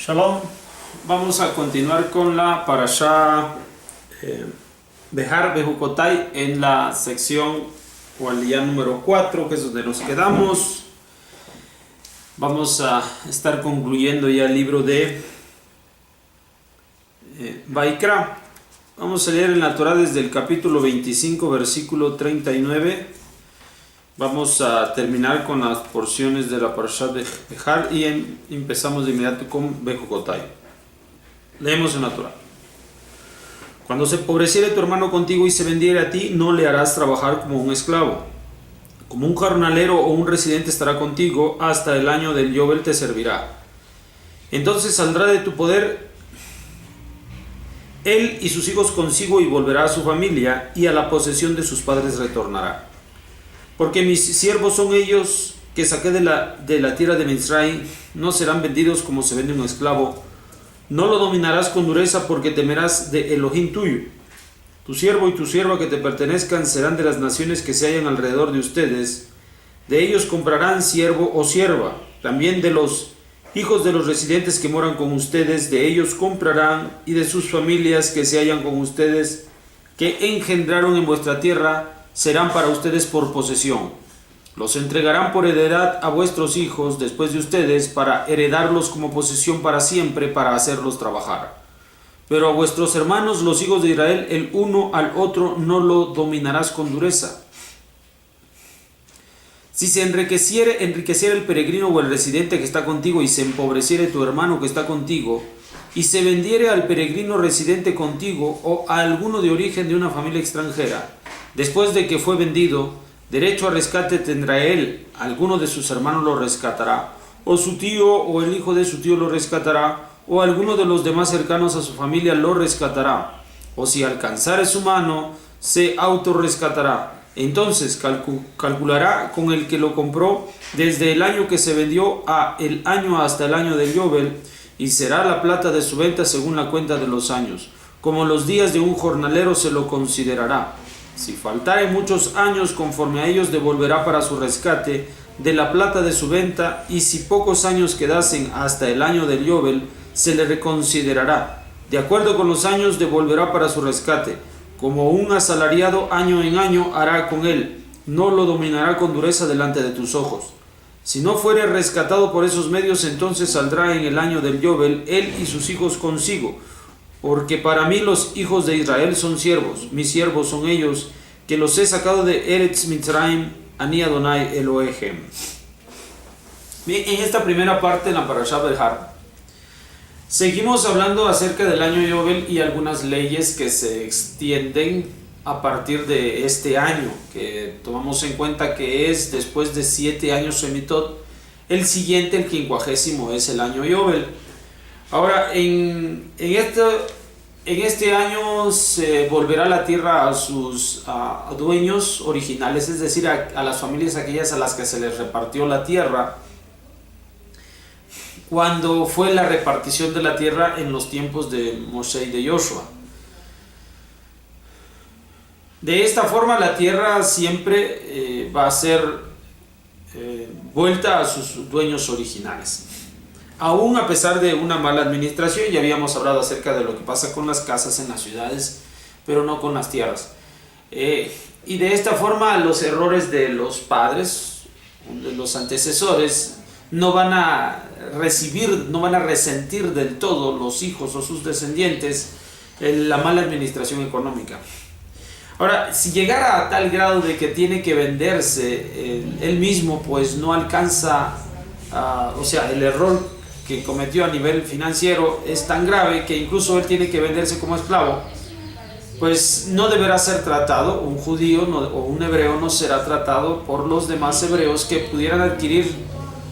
Shalom, vamos a continuar con la parashá Behar Bejucotai en la sección o al día número 4, que es donde nos quedamos. Vamos a estar concluyendo ya el libro de Vaikra. Vamos a leer en la Torah desde el capítulo 25, versículo 39. Vamos a terminar con las porciones de la parashá de Behar y empezamos de inmediato con Bejucotai. Leemos en la Torah. Cuando se empobreciere tu hermano contigo y se vendiere a ti, no le harás trabajar como un esclavo. Como un jornalero o un residente estará contigo, hasta el año del Yobel te servirá. Entonces saldrá de tu poder él y sus hijos consigo y volverá a su familia, y a la posesión de sus padres retornará. Porque mis siervos son ellos que saqué de la tierra de Mitzrayim, no serán vendidos como se vende un esclavo. No lo dominarás con dureza, porque temerás de Elohim tuyo. Tu siervo y tu sierva que te pertenezcan serán de las naciones que se hallan alrededor de ustedes. De ellos comprarán siervo o sierva. También de los hijos de los residentes que moran con ustedes, de ellos comprarán, y de sus familias que se hallan con ustedes, que engendraron en vuestra tierra, serán para ustedes por posesión. Los entregarán por heredad a vuestros hijos después de ustedes, para heredarlos como posesión para siempre, para hacerlos trabajar. Pero a vuestros hermanos, los hijos de Israel, el uno al otro no lo dominarás con dureza. Si se enriqueciere el peregrino o el residente que está contigo, y se empobreciere tu hermano que está contigo, y se vendiere al peregrino residente contigo, o a alguno de origen de una familia extranjera, después de que fue vendido, derecho a rescate tendrá él. Alguno de sus hermanos lo rescatará, o su tío o el hijo de su tío lo rescatará, o alguno de los demás cercanos a su familia lo rescatará, o si alcanzare su mano, se autorrescatará. Entonces calculará con el que lo compró desde el año que se vendió a el año hasta el año del Yobel, y será la plata de su venta según la cuenta de los años. Como los días de un jornalero se lo considerará. Si faltare muchos años, conforme a ellos devolverá para su rescate de la plata de su venta, y si pocos años quedasen hasta el año del Yobel, se le reconsiderará. De acuerdo con los años devolverá para su rescate. Como un asalariado año en año hará con él, no lo dominará con dureza delante de tus ojos. Si no fuere rescatado por esos medios, entonces saldrá en el año del Yobel él y sus hijos consigo. Porque para mí los hijos de Israel son siervos, mis siervos son ellos, que los he sacado de Eretz Mitzrayim, Ani Adonai Elohim. Bien, en esta primera parte de la parashá Behar, seguimos hablando acerca del año Yobel y algunas leyes que se extienden a partir de este año, que tomamos en cuenta que es después de 7 años Shemitot, el siguiente, el 50º, es el año Yobel. Ahora, en este año se volverá la tierra a sus dueños originales, es decir, a las familias aquellas a las que se les repartió la tierra, cuando fue la repartición de la tierra en los tiempos de Moshe y de Joshua. De esta forma la tierra siempre va a ser vuelta a sus dueños originales. Aún a pesar de una mala administración, ya habíamos hablado acerca de lo que pasa con las casas en las ciudades, pero no con las tierras. Y de esta forma los errores de los padres, de los antecesores, no van a resentir del todo los hijos o sus descendientes la mala administración económica. Ahora, si llegara a tal grado de que tiene que venderse él mismo, pues no alcanza, el error que cometió a nivel financiero es tan grave que incluso él tiene que venderse como esclavo, pues no deberá ser tratado. Un judío o un hebreo no será tratado por los demás hebreos que pudieran adquirir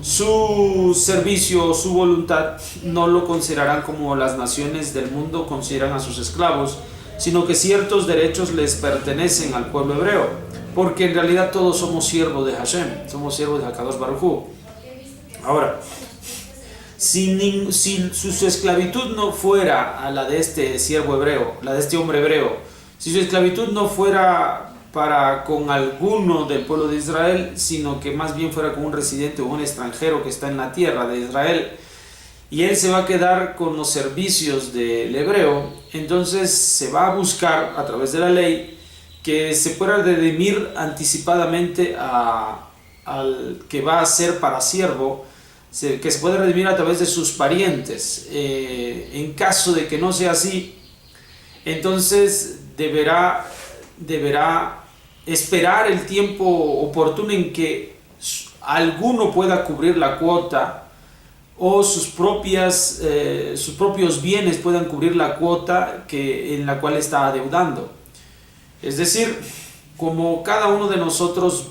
su servicio o su voluntad. No lo considerarán como las naciones del mundo consideran a sus esclavos, sino que ciertos derechos les pertenecen al pueblo hebreo, porque en realidad todos somos siervos de Hashem, somos siervos de Hakadosh Baruj Hu. Ahora, si su esclavitud no fuera a la de este siervo hebreo, la de este hombre hebreo, si su esclavitud no fuera para con alguno del pueblo de Israel, sino que más bien fuera con un residente o un extranjero que está en la tierra de Israel, y él se va a quedar con los servicios del hebreo, entonces se va a buscar a través de la ley que se pueda redimir anticipadamente al que va a ser para siervo, que se pueda redimir a través de sus parientes. En caso de que no sea así, entonces deberá esperar el tiempo oportuno en que alguno pueda cubrir la cuota, o sus propios bienes puedan cubrir la cuota en la cual está adeudando. Es decir, como cada uno de nosotros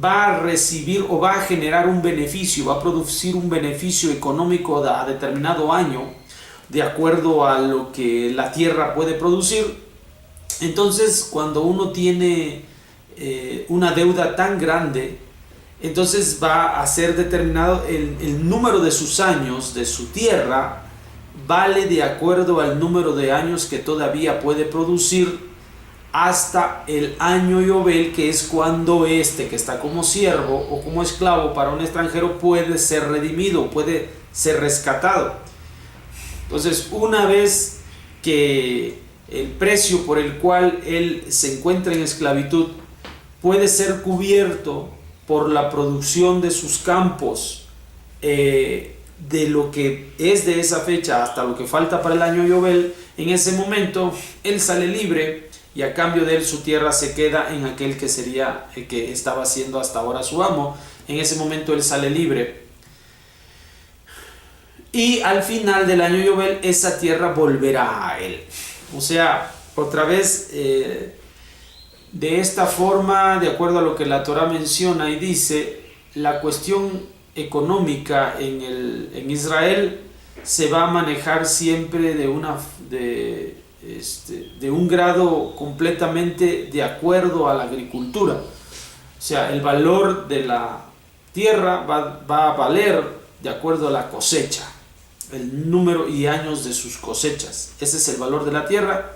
va a recibir o va a generar un beneficio, va a producir un beneficio económico a determinado año, de acuerdo a lo que la tierra puede producir. Entonces, cuando uno tiene una deuda tan grande, entonces va a ser determinado el número de sus años de su tierra, vale de acuerdo al número de años que todavía puede producir hasta el año Yobel, que es cuando este que está como siervo o como esclavo para un extranjero puede ser redimido, puede ser rescatado. Entonces, una vez que el precio por el cual él se encuentra en esclavitud puede ser cubierto por la producción de sus campos, de lo que es de esa fecha hasta lo que falta para el año Yobel, en ese momento él sale libre, y a cambio de él su tierra se queda en aquel que sería el que estaba siendo hasta ahora su amo. En ese momento él sale libre, y al final del año Yobel esa tierra volverá a él. O sea, otra vez, de esta forma, de acuerdo a lo que la Torah menciona y dice, la cuestión económica en Israel se va a manejar siempre de un grado completamente de acuerdo a la agricultura. O sea, el valor de la tierra va a valer de acuerdo a la cosecha, el número y años de sus cosechas. Ese es el valor de la tierra,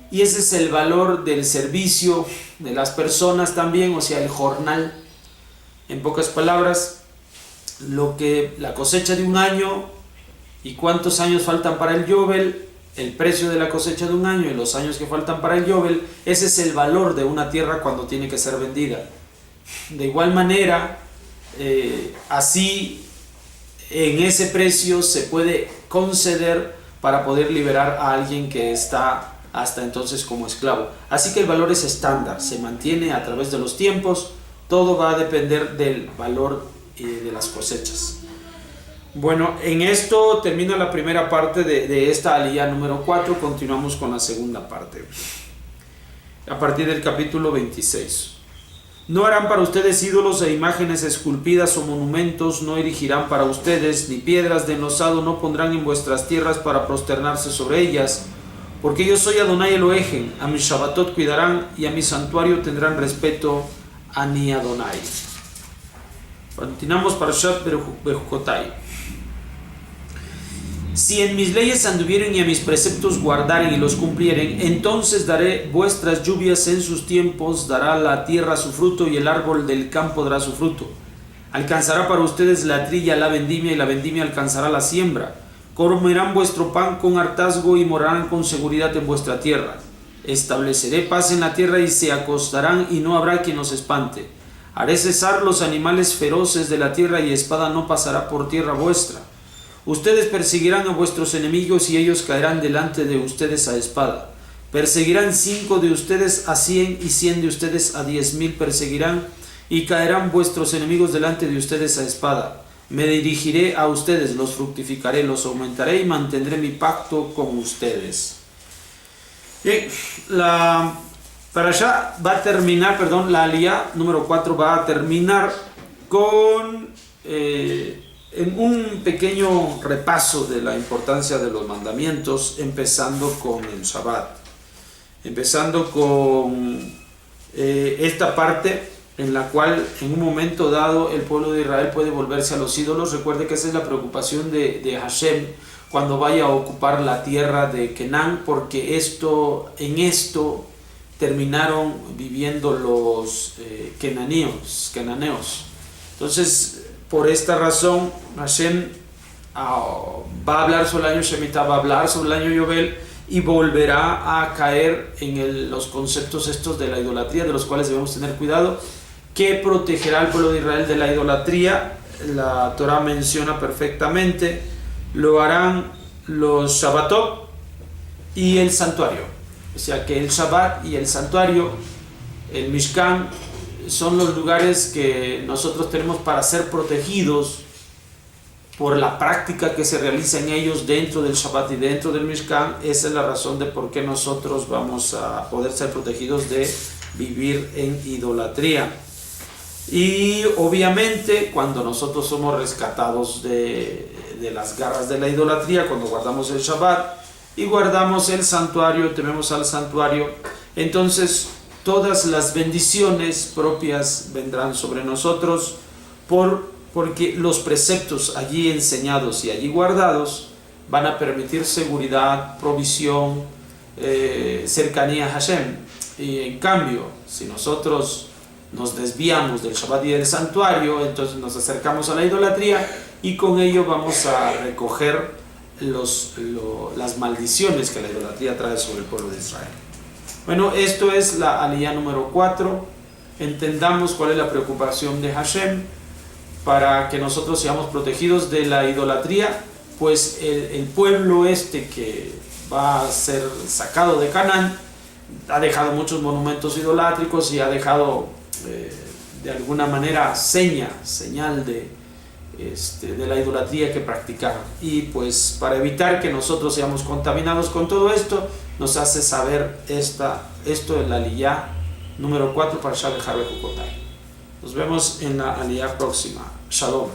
y ese es el valor del servicio de las personas también, o sea, el jornal. En pocas palabras, la cosecha de un año y cuántos años faltan para el Yobel, el precio de la cosecha de un año y los años que faltan para el Yobel, ese es el valor de una tierra cuando tiene que ser vendida. De igual manera, así en ese precio se puede conceder para poder liberar a alguien que está hasta entonces como esclavo. Así que el valor es estándar, se mantiene a través de los tiempos, todo va a depender del valor de las cosechas. Bueno, en esto termina la primera parte de esta aliyá número 4, continuamos con la segunda parte, a partir del capítulo 26. No harán para ustedes ídolos e imágenes esculpidas o monumentos, no erigirán para ustedes, ni piedras de enlosado no pondrán en vuestras tierras para prosternarse sobre ellas, porque yo soy Adonai Elohim, a mi Shabbatot cuidarán y a mi santuario tendrán respeto, Ani Adonai. Continuamos para Shat Bejukotai. Si en mis leyes anduvieren y a mis preceptos guardaren y los cumplieren, entonces daré vuestras lluvias en sus tiempos, dará la tierra su fruto y el árbol del campo dará su fruto. Alcanzará para ustedes la trilla, la vendimia, y la vendimia alcanzará la siembra. Comerán vuestro pan con hartazgo y morarán con seguridad en vuestra tierra. Estableceré paz en la tierra y se acostarán y no habrá quien los espante. Haré cesar los animales feroces de la tierra y espada no pasará por tierra vuestra. Ustedes perseguirán a vuestros enemigos y ellos caerán delante de ustedes a espada. Perseguirán 5 de ustedes a 100 y 100 de ustedes a 10,000 perseguirán y caerán vuestros enemigos delante de ustedes a espada. Me dirigiré a ustedes, los fructificaré, los aumentaré y mantendré mi pacto con ustedes. Bien, la parashá va a terminar, la aliyá número 4 va a terminar con en un pequeño repaso de la importancia de los mandamientos, empezando con el Shabbat, empezando con esta parte en la cual en un momento dado el pueblo de Israel puede volverse a los ídolos. Recuerde que esa es la preocupación de Hashem cuando vaya a ocupar la tierra de Canaán, porque en esto terminaron viviendo los cananeos. Entonces, por esta razón, Hashem va a hablar sobre el año Shemitah, va a hablar sobre el año Yobel y volverá a caer en los conceptos estos de la idolatría, de los cuales debemos tener cuidado, que protegerá al pueblo de Israel de la idolatría. La Torah menciona perfectamente, lo harán los Shabbatot y el santuario. O sea que el Shabbat y el santuario, el Mishkan, son los lugares que nosotros tenemos para ser protegidos por la práctica que se realiza en ellos dentro del Shabbat y dentro del Mishkan. Esa es la razón de por qué nosotros vamos a poder ser protegidos de vivir en idolatría. Y obviamente cuando nosotros somos rescatados de las garras de la idolatría, cuando guardamos el Shabbat y guardamos el santuario, tememos al santuario, entonces todas las bendiciones propias vendrán sobre nosotros porque los preceptos allí enseñados y allí guardados van a permitir seguridad, provisión, cercanía a Hashem. Y en cambio, si nosotros nos desviamos del Shabbat y del santuario, entonces nos acercamos a la idolatría y con ello vamos a recoger las maldiciones que la idolatría trae sobre el pueblo de Israel. Bueno, esto es la aliyá número 4. Entendamos cuál es la preocupación de Hashem para que nosotros seamos protegidos de la idolatría, pues el pueblo que va a ser sacado de Canaán ha dejado muchos monumentos idolátricos y ha dejado de alguna manera señal de la idolatría que practicaron. Y pues para evitar que nosotros seamos contaminados con todo esto, nos hace saber esto en la aliyá número 4 para Shabbat Harbe Hukotai. Nos vemos en la aliyá próxima. Shalom.